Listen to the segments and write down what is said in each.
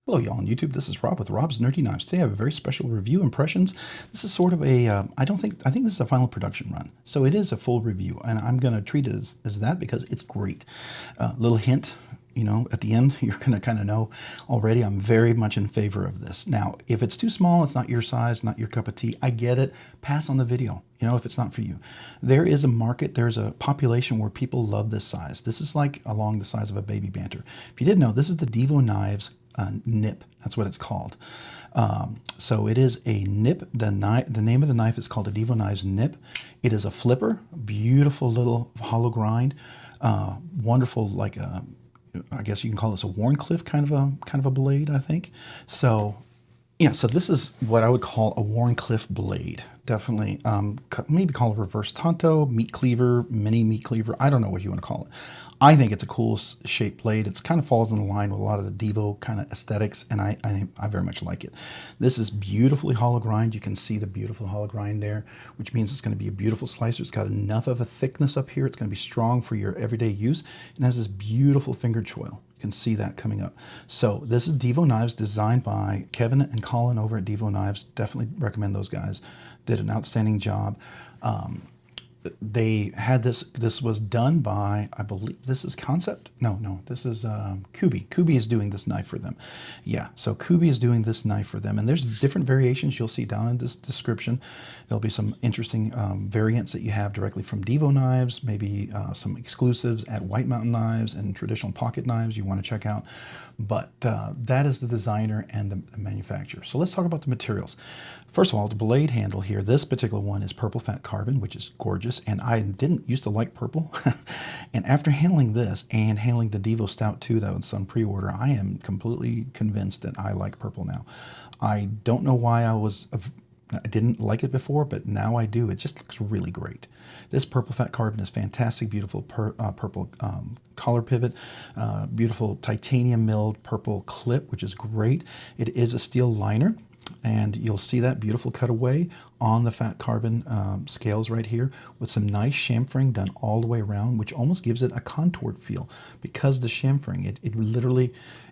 Hello, y'all on YouTube. This is Rob with Rob's Nerdy Knives. Today I have a very special review impressions. This is sort of a, I think this is a final production run. So it is a full review, and I'm going to treat it as that because it's great. Little hint, at the end, you're going to kind of know already I'm very much in favor of this. Now, if it's too small, it's not your size, not your cup of tea, I get it. Pass on the video, if it's not for you. There is a market, there's a population where people love this size. This is like along the size of a baby banter. If you didn't know, this is the Divo Knives Nip. That's what it's called. So it is a nip. The name of the knife is called a Divo Knives Nip. It is a flipper, beautiful little hollow grind, wonderful, like I guess you can call this a Warncliffe kind of a blade, I think. So yeah, so this is what I would call a Warncliffe blade. Definitely, maybe call it a reverse Tonto, meat cleaver, mini meat cleaver. I don't know what you want to call it. I think it's a cool shaped blade. It's kind of falls in line with a lot of the Divo kind of aesthetics, and I very much like it. This is beautifully hollow grind. You can see the beautiful hollow grind there, which means it's going to be a beautiful slicer. It's got enough of a thickness up here. It's going to be strong for your everyday use, and has this beautiful fingered choil. Can see that coming up. So this is Divo Knives, designed by Kevin and Colin over at Divo Knives. Definitely recommend those guys. Did an outstanding job. They had this was done by, I believe this is Concept. No, this is Kubi. Kubi is doing this knife for them. Yeah, so Kubi is doing this knife for them, and there's different variations you'll see down in this description. There'll be some interesting variants that you have directly from Divo Knives, maybe some exclusives at White Mountain Knives and traditional pocket knives you want to check out. But that is the designer and the manufacturer. So let's talk about the materials. First of all, the blade handle here, this particular one is purple fat carbon, which is gorgeous, and I didn't used to like purple. And after handling this and handling the Divo Stout 2 that was on pre-order, I am completely convinced that I like purple now. I don't know why I didn't like it before, but now I do. It just looks really great. This purple fat carbon is fantastic, beautiful purple collar pivot, beautiful titanium milled purple clip, which is great. It is a steel liner, and you'll see that beautiful cutaway on the fat carbon scales right here with some nice chamfering done all the way around, which almost gives it a contoured feel because the chamfering,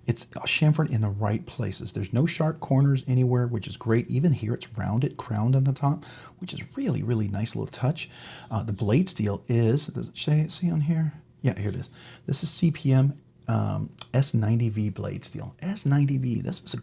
it's chamfered in the right places. There's no sharp corners anywhere, which is great. Even here it's rounded, crowned on the top, which is really, really nice little touch. The blade steel is, does it see on here? Yeah, here it is. This is CPM S90V blade steel. S90V, this is a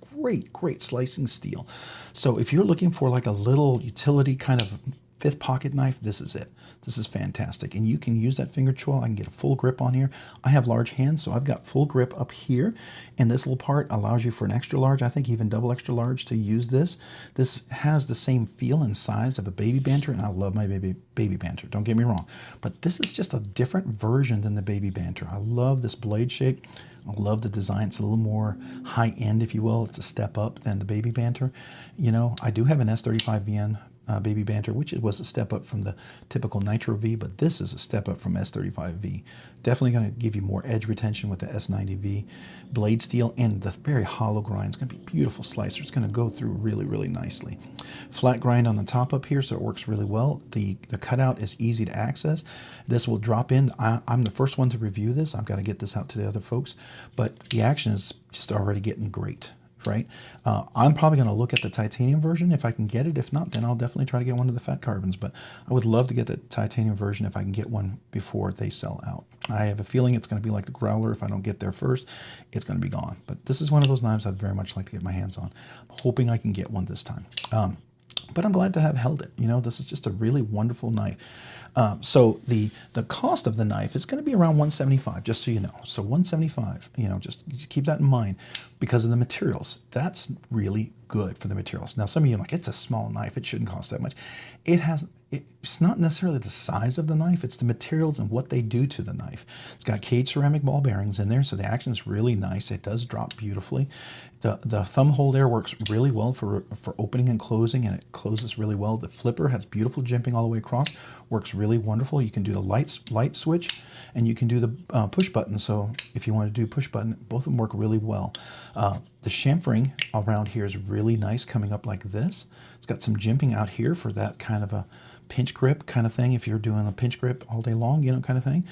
great slicing steel. So if you're looking for like a little utility kind of fifth pocket knife, this is it. This is fantastic. And you can use that finger choil. I can get a full grip on here. I have large hands, so I've got full grip up here. And this little part allows you for an extra large, I think even double extra large, to use this. This has the same feel and size of a baby banter, and I love my baby banter, don't get me wrong. But this is just a different version than the baby banter. I love this blade shape. I love the design. It's a little more high end, if you will. It's a step up than the baby banter. I do have an S35VN baby banter, which was a step up from the typical Nitro V, but this is a step up from S35V. Definitely going to give you more edge retention with the S90V blade steel, and the very hollow grind. It's going to be a beautiful slicer. It's going to go through really, really nicely. Flat grind on the top up here, so it works really well. The cutout is easy to access. This will drop in. I'm the first one to review this. I've got to get this out to the other folks, but the action is just already getting great. Right? I'm probably going to look at the titanium version if I can get it. If not, then I'll definitely try to get one of the fat carbons. But I would love to get the titanium version if I can get one before they sell out. I have a feeling it's going to be like the Growler. If I don't get there first, it's going to be gone. But this is one of those knives I'd very much like to get my hands on. I'm hoping I can get one this time. But I'm glad to have held it. This is just a really wonderful knife. So the cost of the knife is going to be around $175, just so you know. So $175, just keep that in mind because of the materials. That's really good for the materials. Now, some of you are like, it's a small knife. It shouldn't cost that much. It's not necessarily the size of the knife. It's the materials and what they do to the knife. It's got cage ceramic ball bearings in there, so the action is really nice. It does drop beautifully. The thumb hole there works really well for opening and closing, and it closes really well. The flipper has beautiful jimping all the way across. Works really wonderful. You can do the light switch, and you can do the push button. So if you want to do push button, both of them work really well. The chamfering around here is really nice, coming up like this. It's got some jimping out here for that kind of a pinch grip kind of thing, if you're doing a pinch grip all day long, kind of thing.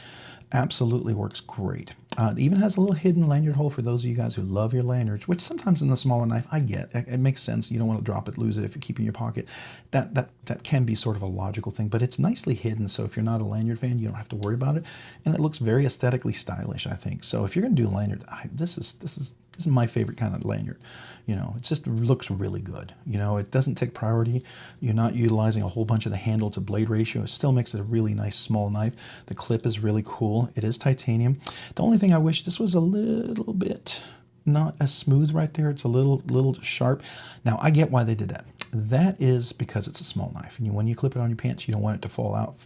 Absolutely works great. It even has a little hidden lanyard hole for those of you guys who love your lanyards, which sometimes in the smaller knife, I get. It makes sense. You don't want to drop it, lose it if you keep it in your pocket. That can be sort of a logical thing, but it's nicely hidden, so if you're not a lanyard fan, you don't have to worry about it. And it looks very aesthetically stylish, I think. So if you're going to do lanyards, this is my favorite kind of lanyard. You know, it just looks really good. You know, it doesn't take priority. You're not utilizing a whole bunch of the handle to blade ratio. It still makes it a really nice small knife. The clip is really cool. It is titanium. The only thing I wish this was a little bit not as smooth right there. It's a little sharp. Now, I get why they did that. That is because it's a small knife, and when you clip it on your pants, you don't want it to fall out,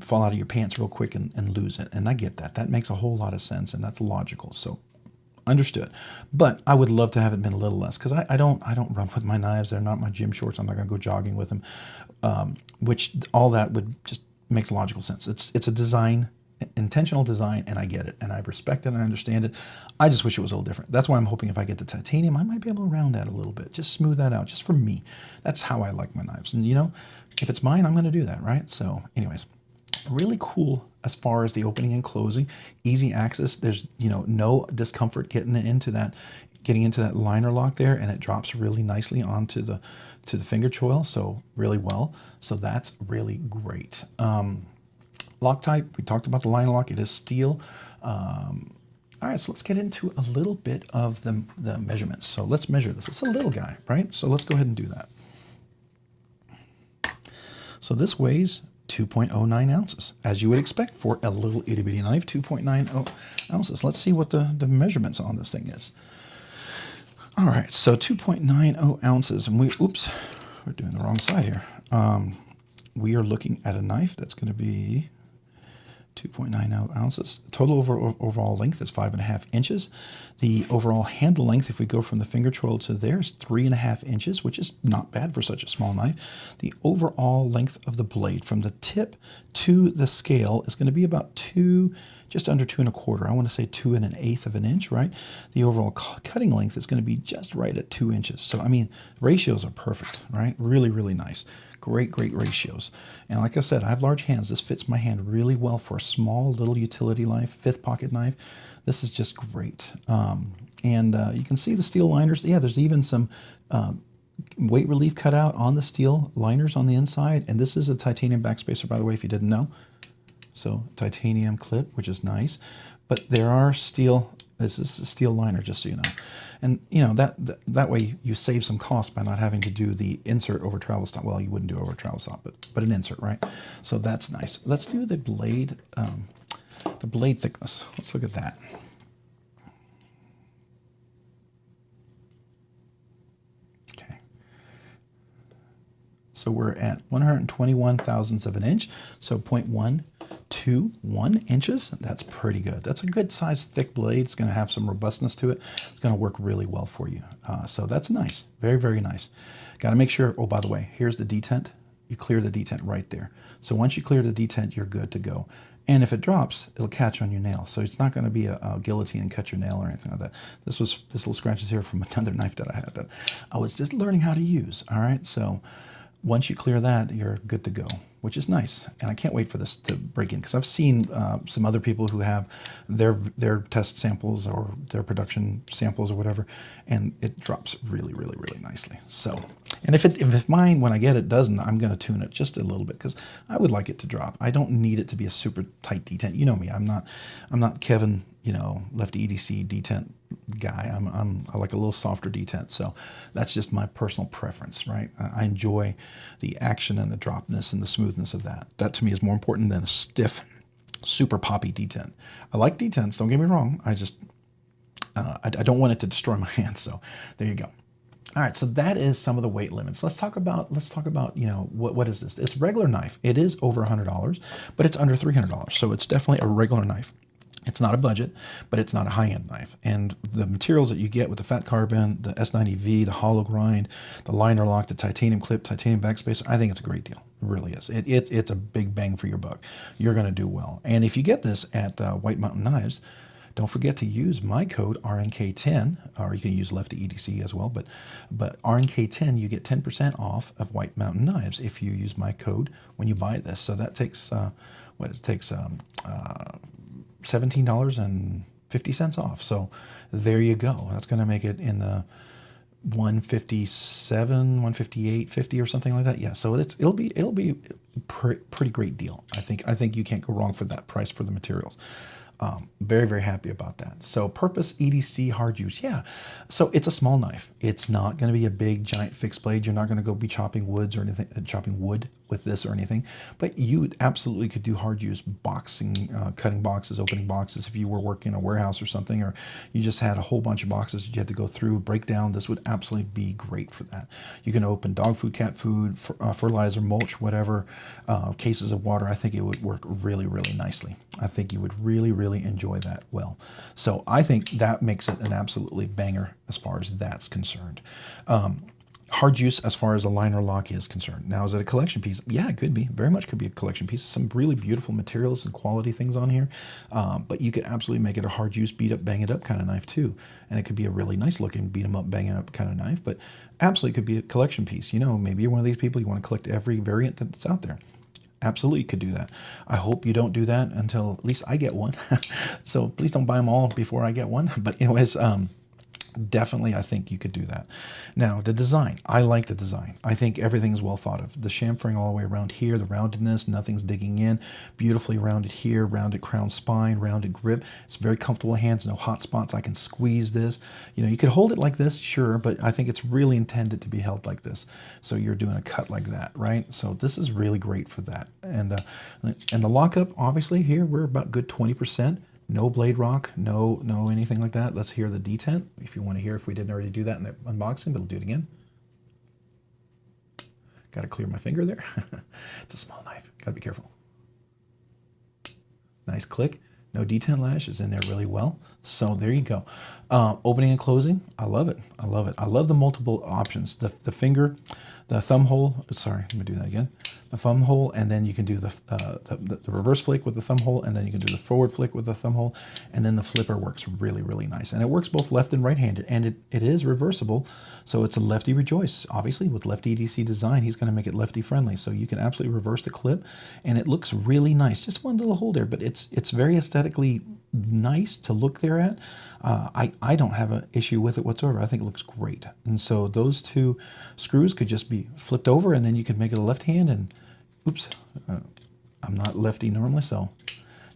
fall out of your pants real quick and lose it. And I get that. That makes a whole lot of sense, and that's logical. So, understood. But I would love to have it been a little less, because I don't run with my knives. They're not my gym shorts. I'm not going to go jogging with them. Which all that would just makes logical sense. It's a design. Intentional design, and I get it, and I respect it, and I understand it. I just wish it was a little different. That's why I'm hoping if I get the titanium, I might be able to round that a little bit, just smooth that out, just for me. That's how I like my knives, and you know, if it's mine, I'm going to do that, right? So, anyways, really cool as far as the opening and closing, easy access. There's no discomfort getting into that liner lock there, and it drops really nicely onto the finger choil, so really well. So that's really great. Lock type, we talked about the liner lock. It is steel. All right, so let's get into a little bit of the measurements. So let's measure this. It's a little guy, right? So let's go ahead and do that. So this weighs 2.09 ounces, as you would expect for a little itty bitty knife, 2.90 ounces. Let's see what the measurements on this thing is. All right, so 2.90 ounces, and we're doing the wrong side here. We are looking at a knife that's going to be 2.90 ounces. Total overall length is 5.5 inches. The overall handle length, if we go from the finger choil to there, is 3.5 inches, which is not bad for such a small knife. The overall length of the blade from the tip to the scale is going to be about just under 2.25. I want to say 2.1/8 of an inch, right? The overall cutting length is going to be just right at 2 inches. So, I mean, ratios are perfect, right? Really, really nice. Great ratios. And like I said, I have large hands. This fits my hand really well for a small little utility knife, fifth pocket knife. This is just great. You can see the steel liners. Yeah, there's even some weight relief cut out on the steel liners on the inside. And this is a titanium backspacer, by the way, if you didn't know. So titanium clip, which is nice. But there are steel, this is a steel liner, just so you know. And you know that way you save some cost by not having to do the insert over travel stop. Well, you wouldn't do over travel stop, but an insert, right? So that's nice. Let's do the blade thickness. Let's look at that. Okay. So we're at 121 thousandths of an inch. So 0.121 inches. That's pretty good. That's a good size thick blade. It's going to have some robustness to it. It's going to work really well for you. So that's nice. Very, very nice. Got to make sure, oh, by the way, here's the detent. You clear the detent right there. So once you clear the detent, you're good to go. And if it drops, it'll catch on your nail. So it's not going to be a guillotine and cut your nail or anything like that. This little scratches here from another knife that I had that I was just learning how to use. All right. So once you clear that, you're good to go, which is nice. And I can't wait for this to break in, because I've seen some other people who have their test samples or their production samples or whatever, and it drops really, really, really nicely. So, and if mine, when I get it, doesn't, I'm going to tune it just a little bit, because I would like it to drop. I don't need it to be a super tight detent. You know me. I'm not Kevin, lefty EDC detent guy. I like a little softer detent, so that's just my personal preference, right? I enjoy the action and the dropness and the smoothness of that. That to me is more important than a stiff, super poppy detent. I like detents, don't get me wrong. I just I don't want it to destroy my hands. So there you go. All right, so that is some of the weight limits. Let's talk about what is this? It's a regular knife. It is over $100, but it's under $300. So it's definitely a regular knife. It's not a budget, but it's not a high-end knife. And the materials that you get with the fat carbon, the S90V, the hollow grind, the liner lock, the titanium clip, titanium backspacer, I think it's a great deal. It really is. It's a big bang for your buck. You're going to do well. And if you get this at White Mountain Knives, don't forget to use my code RNK10, or you can use Lefty EDC as well, but RNK10, you get 10% off of White Mountain Knives if you use my code when you buy this. So that takes, $17.50 off. So there you go. That's going to make it in the 157, 158, 50 or something like that. Yeah, so it'll be pretty great deal. I think you can't go wrong for that price for the materials. Very, very happy about that. So purpose EDC hard use. Yeah. So it's a small knife. It's not going to be a big giant fixed blade. You're not going to go be chopping woods or anything, chopping wood with this or anything, but you absolutely could do hard use boxing, cutting boxes, opening boxes. If you were working in a warehouse or something, or you just had a whole bunch of boxes that you had to go through, break down, this would absolutely be great for that. You can open dog food, cat food, fertilizer, mulch, whatever, cases of water. I think it would work really, really nicely. I think you would really, really enjoy that well. So I think that makes it an absolutely banger as far as that's concerned. Hard use as far as a liner lock is concerned. Now, is it a collection piece? Yeah, it could be. Very much could be a collection piece. Some really beautiful materials and quality things on here. But you could absolutely make it a hard use, beat up, bang it up kind of knife too. And it could be a really nice looking beat 'em up, bang it up kind of knife. But absolutely could be a collection piece. You know, maybe you're one of these people, you want to collect every variant that's out there. Absolutely could do that. I hope you don't do that until at least I get one. So please don't buy them all before I get one. But anyways, definitely I think you could do that. Now, the design. I like the design. I think everything's well thought of. The chamfering all the way around here, the roundedness, nothing's digging in. Beautifully rounded here, rounded crown spine, rounded grip. It's very comfortable in hands, no hot spots. I can squeeze this. You know, you could hold it like this, sure, but I think it's really intended to be held like this. So you're doing a cut like that, right? So this is really great for that. And the lockup, obviously here, we're about good 20%. No blade rock, no anything like that. Let's hear the detent. If you want to hear, if we didn't already do that in the unboxing, but we'll do it again. Got to clear my finger there. It's a small knife. Got to be careful. Nice click. No detent lash is in there really well. So there you go. Opening and closing. I love it. I love it. I love the multiple options. The finger, the thumb hole. Sorry, let me do that again. The thumb hole, and then you can do the reverse flick with the thumb hole, and then you can do the forward flick with the thumb hole, and then the flipper works really, really nice. And it works both left and right-handed, and it is reversible, so it's a lefty rejoice. Obviously, with lefty EDC design, he's going to make it lefty friendly, so you can absolutely reverse the clip, and it looks really nice. Just one little hole there, but it's very aesthetically nice to look there at. I don't have an issue with it whatsoever. I think it looks great. And so those two screws could just be flipped over, and then you could make it a left hand. And oops, I'm not lefty normally, so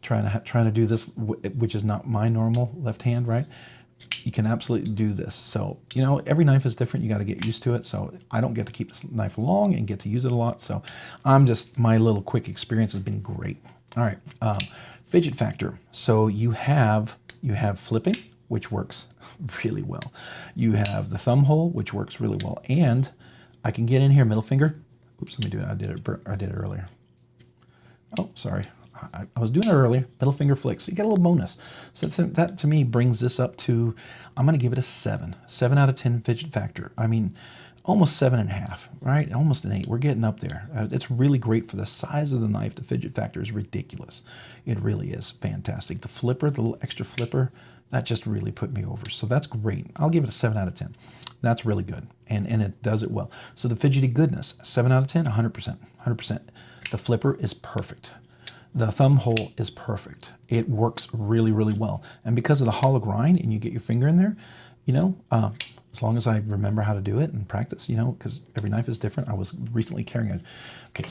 trying to do this, which is not my normal left hand, right? You can absolutely do this. So, you know, every knife is different. You got to get used to it. So I don't get to keep this knife long and get to use it a lot. So my little quick experience has been great. All right. Fidget factor. So you have flipping, which works really well. You have the thumb hole, which works really well. And I can get in here, middle finger. Oops, let me do it. I did it earlier. Oh, sorry. I was doing it earlier. Middle finger flick. So you get a little bonus. So that to me brings this up to, I'm going to give it a 7. 7 out of 10 fidget factor. I mean, almost 7.5, right? Almost an 8. We're getting up there. It's really great for the size of the knife. The fidget factor is ridiculous. It really is fantastic. The flipper, the little extra flipper, that just really put me over. So that's great. I'll give it a 7 out of 10. That's really good. And it does it well. So the fidgety goodness, 7 out of 10, 100%. 100%. The flipper is perfect. The thumb hole is perfect. It works really, really well. And because of the hollow grind and you get your finger in there, you know, as long as I remember how to do it and practice, you know, because every knife is different. I was recently carrying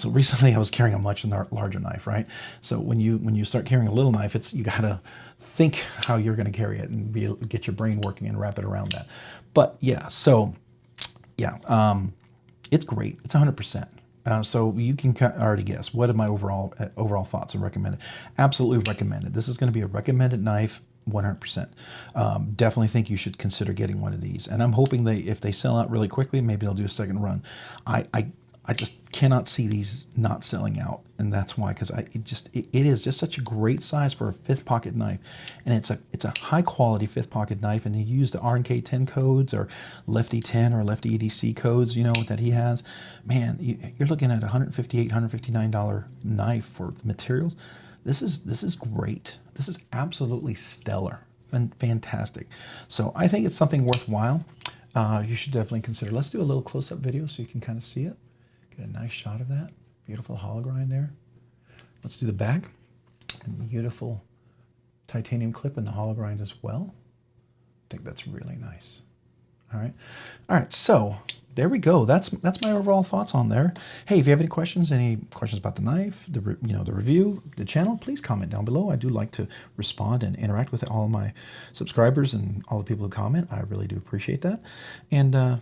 recently I was carrying a much larger knife, right? So when you start carrying a little knife, you got to think how you're going to carry it and get your brain working and wrap it around that. But yeah, so yeah, it's great. It's 100%. So you can already guess, what are my overall thoughts and recommended? Absolutely recommended. This is going to be a recommended knife, 100%. Definitely think you should consider getting one of these. And I'm hoping if they sell out really quickly, maybe they'll do a second run. I just cannot see these not selling out, and that's why, because it is just such a great size for a fifth pocket knife, and it's a high quality fifth pocket knife, and you use the RNK 10 codes or Lefty 10 or Lefty EDC codes, you know, that he has. Man, you're looking at $158, $159 knife for the materials. This is great. This is absolutely stellar and fantastic. So I think it's something worthwhile. You should definitely consider. Let's do a little close-up video so you can kind of see it. Get a nice shot of that. Beautiful hollow grind there. Let's do the back. And beautiful titanium clip in the hollow grind as well. I think that's really nice. All right. So there we go. That's my overall thoughts on there. Hey, if you have any questions about the knife, the review, the channel, please comment down below. I do like to respond and interact with all my subscribers and all the people who comment. I really do appreciate that. And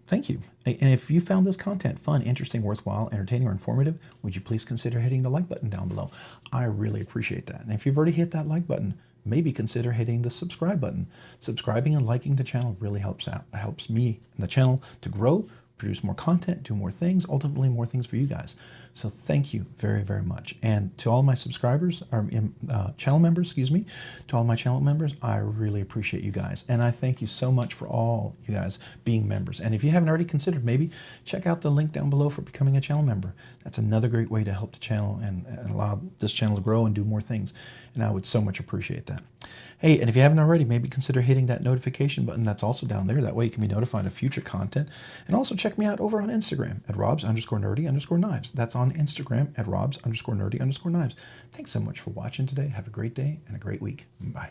thank you. And if you found this content fun, interesting, worthwhile, entertaining, or informative, would you please consider hitting the like button down below? I really appreciate that. And if you've already hit that like button, maybe consider hitting the subscribe button. Subscribing and liking the channel really helps out. It helps me and the channel to grow, produce more content, do more things, ultimately more things for you guys. So thank you very, very much. And to all my subscribers, or channel members, to all my channel members, I really appreciate you guys. And I thank you so much for all you guys being members. And if you haven't already considered, maybe check out the link down below for becoming a channel member. That's another great way to help the channel and allow this channel to grow and do more things. And I would so much appreciate that. Hey, and if you haven't already, maybe consider hitting that notification button that's also down there. That way you can be notified of future content. And also check me out over on Instagram at robs_nerdy_knives. That's on Instagram at robs_nerdy_knives. Thanks so much for watching today. Have a great day and a great week. Bye.